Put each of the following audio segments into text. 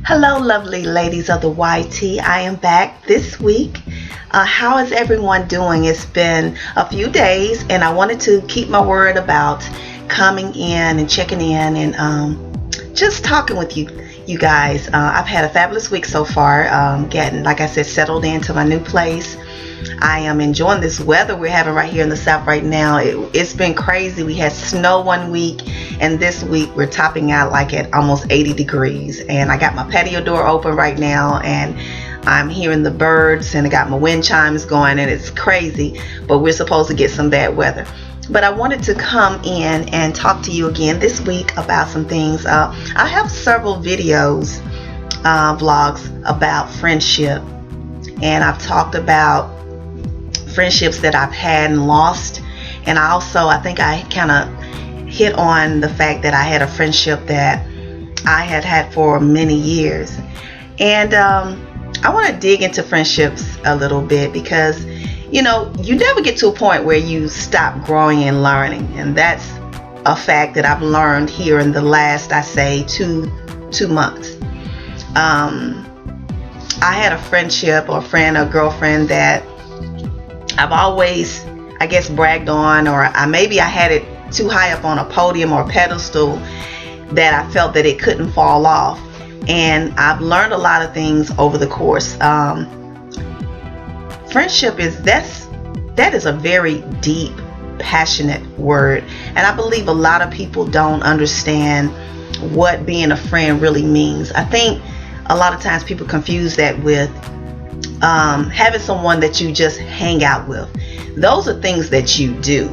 Hello, lovely ladies of the YT. I am back this week. How is everyone doing? It's been a few days, and I wanted to keep my word about coming in and checking in and just talking with you guys. I've had a fabulous week so far, getting, like I said, settled into my new place. I am enjoying this weather we're having right here in the South right now. It's been crazy. We had snow one week, and this week we're topping out like at almost 80 degrees. And I got my patio door open right now, and I'm hearing the birds, and I got my wind chimes going, and it's crazy. But we're supposed to get some bad weather. But I wanted to come in and talk to you again this week about some things. I have several videos, vlogs about friendship, and I've talked about friendships that I've had and lost. And I think I kind of hit on the fact that I had a friendship that I had for many years. And I want to dig into friendships a little bit because, you never get to a point where you stop growing and learning. And that's a fact that I've learned here in the last, I say, two months. I had a friendship or a girlfriend that I've always, I guess, bragged on, or maybe I had it too high up on a podium or a pedestal that I felt that it couldn't fall off. And I've learned a lot of things over the course. Friendship that is a very deep, passionate word, and I believe a lot of people don't understand what being a friend really means. I think a lot of times people confuse that with having someone that you just hang out with. Those are things that you do,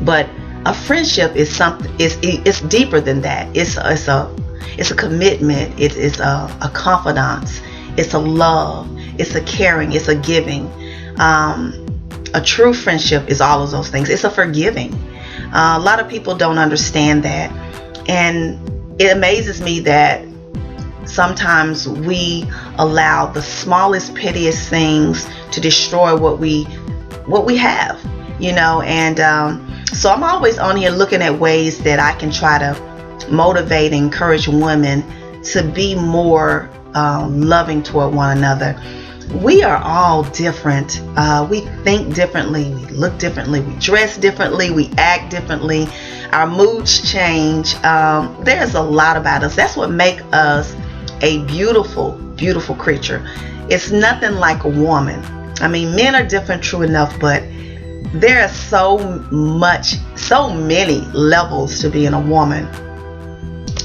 but a friendship is something. It's deeper than that. It's a commitment. It's a confidence. It's a love. It's a caring. It's a giving. A true friendship is all of those things. It's a forgiving. A lot of people don't understand that, and it amazes me that sometimes we allow the smallest, pettiest things to destroy what we have, and so I'm always on here looking at ways that I can try to motivate and encourage women to be more loving toward one another. We are all different. We think differently, we look differently, we dress differently, we act differently, our moods change. There's a lot about us. That's what makes us a beautiful, beautiful creature. It's nothing like a woman. I mean, men are different, true enough, but there are so many levels to being a woman.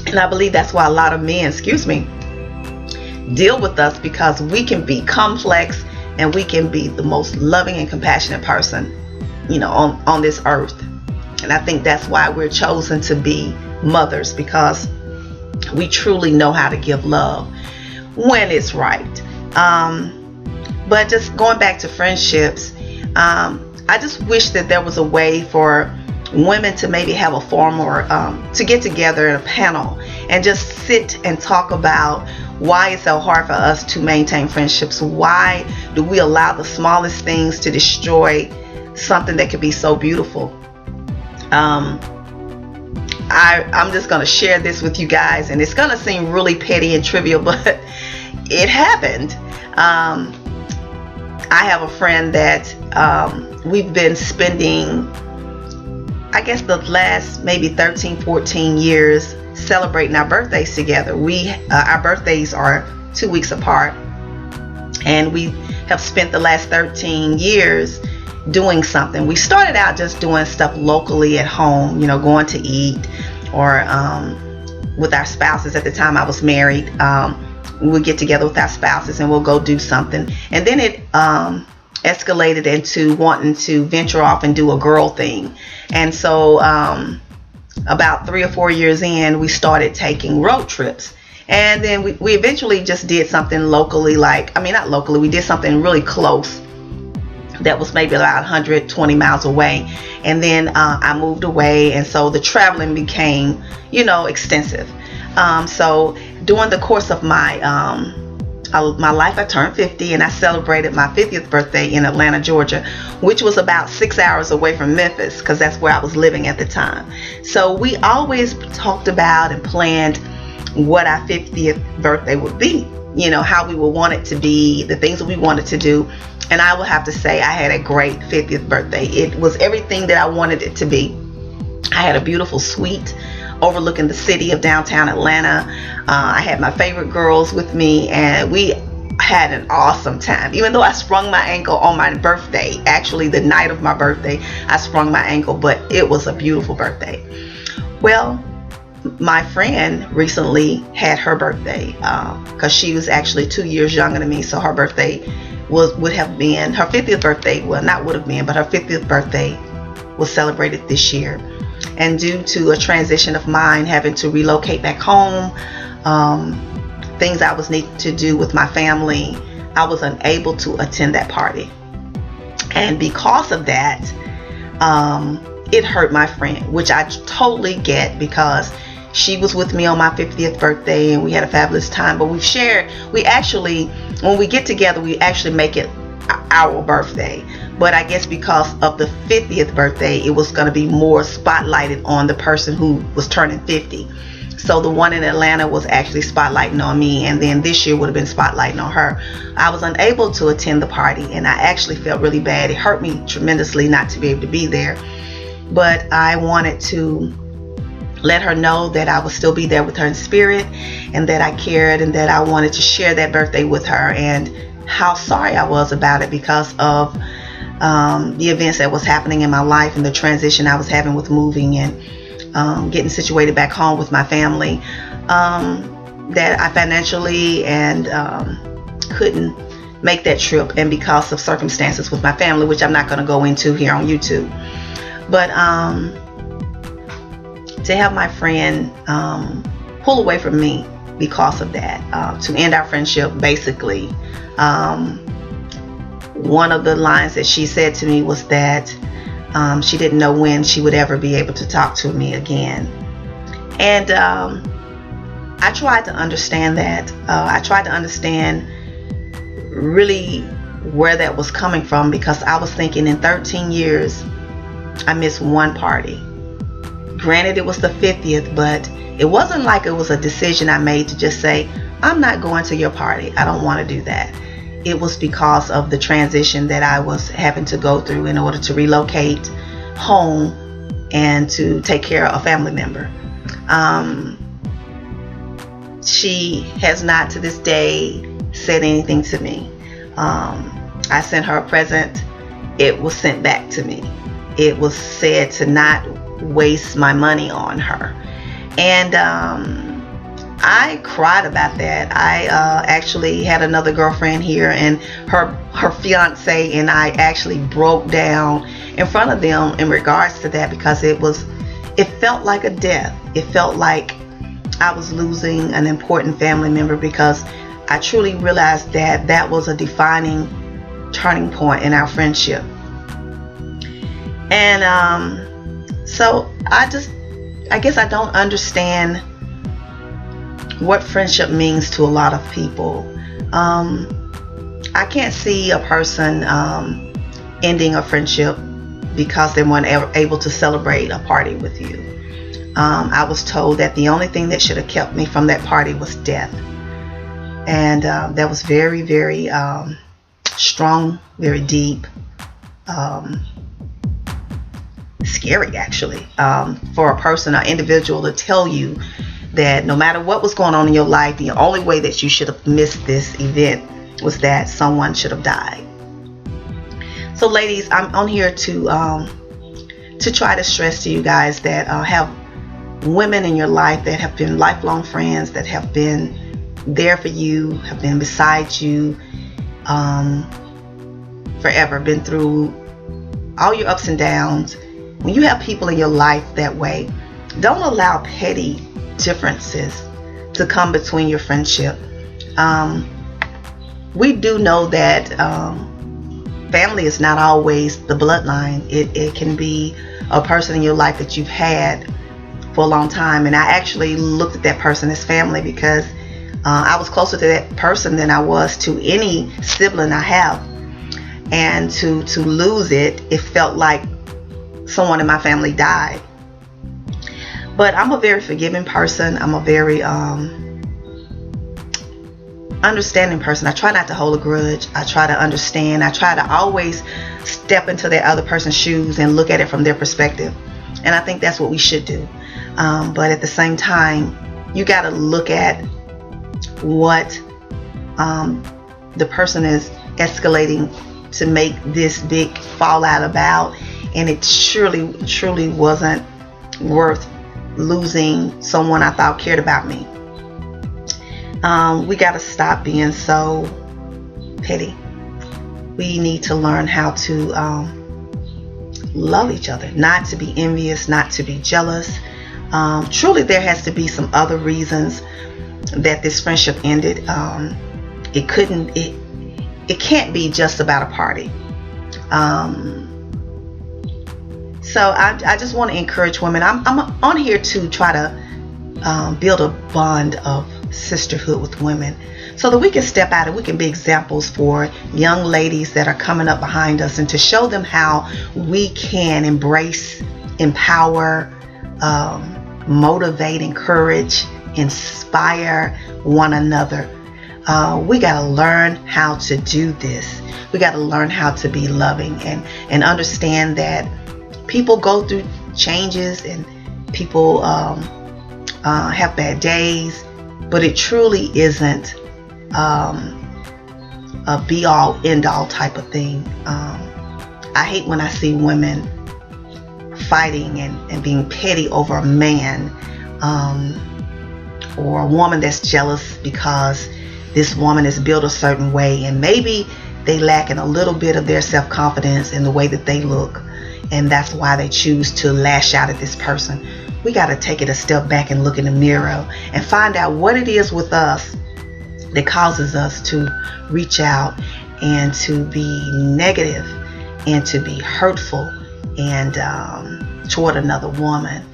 And I believe that's why a lot of men, deal with us, because we can be complex and we can be the most loving and compassionate person, on this earth. And I think that's why we're chosen to be mothers, because we truly know how to give love when it's right. But just going back to friendships, I just wish that there was a way for women to maybe have a forum or to get together in a panel and just sit and talk about why it's so hard for us to maintain friendships. Why do we allow the smallest things to destroy something that could be so beautiful? I'm just going to share this with you guys, and it's going to seem really petty and trivial, but it happened. I have a friend that we've been spending, I guess, the last maybe 13, 14 years celebrating our birthdays together. Our birthdays are 2 weeks apart, and we have spent the last 13 years doing something. We started out just doing stuff locally at home, going to eat, or with our spouses. At the time I was married, we would get together with our spouses and we'll go do something. And then it escalated into wanting to venture off and do a girl thing. And so about 3 or 4 years in, we started taking road trips. And then we eventually just did something locally, not locally, we did something really close that was maybe about 120 miles away. And then I moved away, and so the traveling became, extensive. So during the course of my life, I turned 50, and I celebrated my 50th birthday in Atlanta, Georgia, which was about 6 hours away from Memphis, because that's where I was living at the time. So we always talked about and planned what our 50th birthday would be, you know, how we would want it to be, the things that we wanted to do. And I will have to say I had a great 50th birthday. It was everything that I wanted it to be. I had a beautiful suite overlooking the city of downtown Atlanta. I had my favorite girls with me, and we had an awesome time. Even though I sprung my ankle on my birthday, actually the night of my birthday, I sprung my ankle, but it was a beautiful birthday. Well, my friend recently had her birthday because she was actually 2 years younger than me, so her birthday would have been her 50th birthday. Well, not would have been, but her 50th birthday was celebrated this year. And due to a transition of mine, having to relocate back home, things I was needing to do with my family, I was unable to attend that party. And because of that, it hurt my friend, which I totally get, because she was with me on my 50th birthday and we had a fabulous time. But we actually, when we get together, we actually make it our birthday. But I guess because of the 50th birthday, it was going to be more spotlighted on the person who was turning 50. So the one in Atlanta was actually spotlighting on me, and then this year would have been spotlighting on her. I was unable to attend the party, and I actually felt really bad. It hurt me tremendously not to be able to be there. But I wanted to let her know that I would still be there with her in spirit, and that I cared, and that I wanted to share that birthday with her, and how sorry I was about it because of the events that was happening in my life and the transition I was having with moving and getting situated back home with my family, that I financially and couldn't make that trip, and because of circumstances with my family, which I'm not going to go into here on YouTube. But to have my friend pull away from me because of that, to end our friendship, basically, one of the lines that she said to me was that she didn't know when she would ever be able to talk to me again. And I tried to understand that. I tried to understand really where that was coming from, because I was thinking, in 13 years, I missed one party. Granted, it was the 50th, but it wasn't like it was a decision I made to just say, I'm not going to your party. I don't want to do that. It was because of the transition that I was having to go through in order to relocate home and to take care of a family member. She has not to this day said anything to me. I sent her a present. It was sent back to me. It was said to not waste my money on her. And I cried about that. I actually had another girlfriend here, and her fiance and I actually broke down in front of them in regards to that, because it felt like a death. It felt like I was losing an important family member, because I truly realized that that was a defining turning point in our friendship. And so I guess I don't understand what friendship means to a lot of people. I can't see a person ending a friendship because they weren't able to celebrate a party with you. I was told that the only thing that should have kept me from that party was death. And that was very, very strong, very deep, scary actually, for a person, an individual, to tell you that no matter what was going on in your life, the only way that you should have missed this event was that someone should have died. So ladies, I'm on here to try to stress to you guys that have women in your life that have been lifelong friends, that have been there for you, have been beside you forever, been through all your ups and downs. When you have people in your life that way, don't allow petty differences to come between your friendship. We do know that family is not always the bloodline. It can be a person in your life that you've had for a long time. And I actually looked at that person as family, because I was closer to that person than I was to any sibling I have. And to lose it felt like someone in my family died. But I'm a very forgiving person. I'm a very understanding person. I try not to hold a grudge. I try to understand. I try to always step into that other person's shoes and look at it from their perspective. And I think that's what we should do. But at the same time, you got to look at what the person is escalating to make this big fallout about, and it truly wasn't worth losing someone I thought cared about me. We got to stop being so petty. We need to learn how to love each other, not to be envious, not to be jealous. Truly, there has to be some other reasons that this friendship ended. It can't be just about a party. So I just want to encourage women. I'm on here to try to build a bond of sisterhood with women, so that we can step out and we can be examples for young ladies that are coming up behind us, and to show them how we can embrace, empower, motivate, encourage, inspire one another. We got to learn how to do this. We got to learn how to be loving and understand that people go through changes, and people have bad days, but it truly isn't a be-all, end-all type of thing. I hate when I see women fighting and being petty over a man, or a woman that's jealous because this woman is built a certain way, and maybe they lack in a little bit of their self-confidence in the way that they look, and that's why they choose to lash out at this person. We got to take it a step back and look in the mirror and find out what it is with us that causes us to reach out and to be negative and to be hurtful and toward another woman.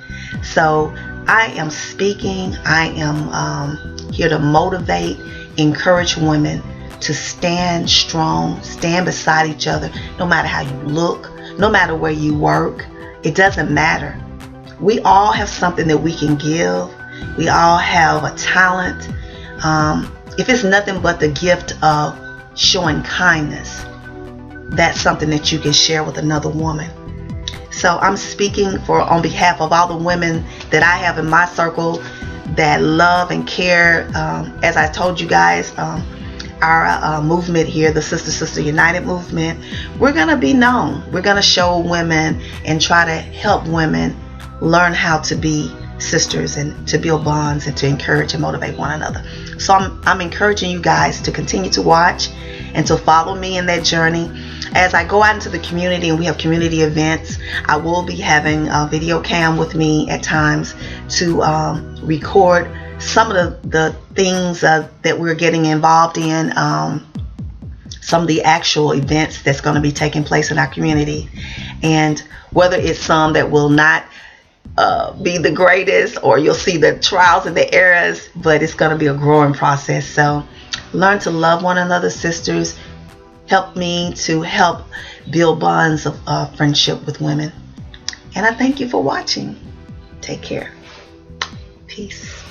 So I am speaking. I am here to motivate, encourage women to stand strong, stand beside each other, no matter how you look, no matter where you work. It doesn't matter. We all have something that we can give. We all have a talent. If it's nothing but the gift of showing kindness, that's something that you can share with another woman. So I'm speaking on behalf of all the women that I have in my circle that love and care. As I told you guys, our movement here, the Sister United movement, we're going to be known. We're going to show women and try to help women learn how to be sisters and to build bonds and to encourage and motivate one another. So I'm encouraging you guys to continue to watch and to follow me in that journey. As I go out into the community and we have community events, I will be having a video cam with me at times to record some of the things that we're getting involved in, some of the actual events that's going to be taking place in our community, and whether it's some that will not be the greatest, or you'll see the trials and the errors, but it's going to be a growing process. So learn to love one another, sisters. Help me to help build bonds of friendship with women. And I thank you for watching. Take care. Peace.